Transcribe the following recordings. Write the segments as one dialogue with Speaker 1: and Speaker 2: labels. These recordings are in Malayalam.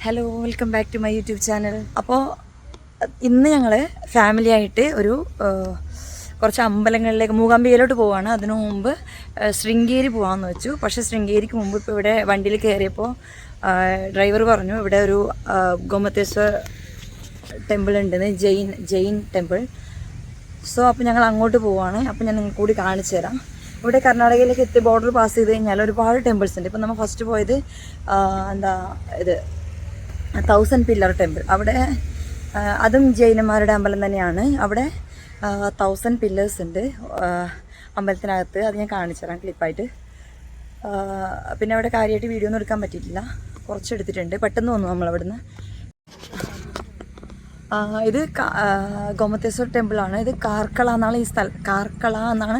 Speaker 1: Hello, welcome back to my YouTube channel. അപ്പോൾ ഇന്ന് ഞങ്ങൾ ഫാമിലി ആയിട്ട് ഒരു കുറച്ച് അമ്പലങ്ങളിലേക്ക് മൂകാംബികയിലോട്ട് പോവുകയാണ്. അതിനു മുമ്പ് ശൃംഗേരി പോകാമെന്ന് വെച്ചു. പക്ഷേ ശൃംഗേരിക്ക് മുമ്പ് ഇപ്പോൾ ഇവിടെ വണ്ടിയിൽ കയറിയപ്പോൾ ഡ്രൈവർ പറഞ്ഞു ഇവിടെ ഒരു ഗോമതേശ്വർ ടെമ്പിൾ ഉണ്ടെന്ന്, ജെയിൻ ടെമ്പിൾ. സോ അപ്പോൾ ഞങ്ങൾ അങ്ങോട്ട് പോവുകയാണ്. അപ്പോൾ ഞാൻ നിങ്ങൾക്ക് കൂടി കാണിച്ചു തരാം. ഇവിടെ കർണാടകയിലേക്ക് എത്തി ബോർഡർ പാസ് ചെയ്ത് കഴിഞ്ഞാൽ ഒരുപാട് ടെമ്പിൾസ് ഉണ്ട്. ഇപ്പം നമ്മൾ ഫസ്റ്റ് പോയത് ഇത് 1000 പില്ലർ ടെമ്പിൾ. അവിടെ അതും ജൈനന്മാരുടെ അമ്പലം തന്നെയാണ്. അവിടെ 1000 പില്ലേഴ്സ് ഉണ്ട് അമ്പലത്തിനകത്ത്. അത് ഞാൻ കാണിച്ചു തരാം ക്ലിപ്പായിട്ട്. പിന്നെ അവിടെ കാര്യമായിട്ട് വീഡിയോ ഒന്നും എടുക്കാൻ പറ്റിയിട്ടില്ല, കുറച്ചെടുത്തിട്ടുണ്ട്. പെട്ടെന്ന് വന്നു നമ്മളവിടുന്ന്. ഇത് ഗോമതേശ്വർ ടെമ്പിളാണ്. ഇത് കാർക്കള എന്നാണ്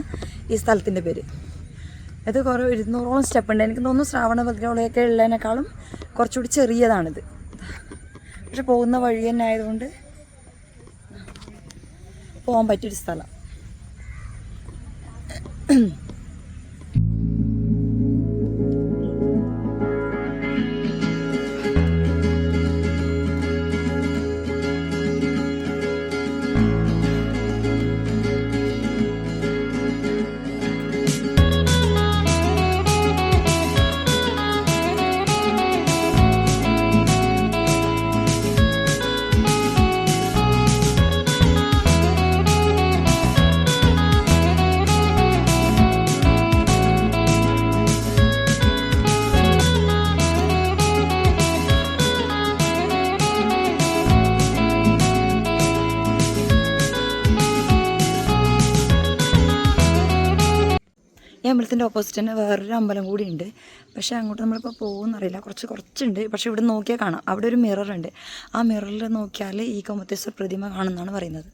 Speaker 1: ഈ സ്ഥലത്തിൻ്റെ പേര്. ഇത് കുറേ 200ഓളം സ്റ്റെപ്പ് ഉണ്ട്. എനിക്ക് തോന്നുന്നു ശ്രാവണഭദ്രയൊക്കെ ഉള്ളതിനേക്കാളും കുറച്ചുകൂടി ചെറിയതാണിത്. പക്ഷെ പോകുന്ന വഴി തന്നെ ആയതുകൊണ്ട് പോകാൻ പറ്റിയൊരു സ്ഥലം. ഈ അമ്പലത്തിൻ്റെ ഓപ്പോസിറ്റ് തന്നെ വേറൊരു അമ്പലം കൂടി ഉണ്ട്. പക്ഷേ അങ്ങോട്ട് നമ്മളിപ്പോൾ പോകുമെന്നറിയില്ല, കുറച്ചുണ്ട്. പക്ഷേ ഇവിടെ നോക്കിയാൽ കാണാം, അവിടെ ഒരു മിററുണ്ട്. ആ മിററിൽ നോക്കിയാൽ ഈ ഗോമതേശ്വർ പ്രതിമ കാണുമെന്നാണ് പറയുന്നത്.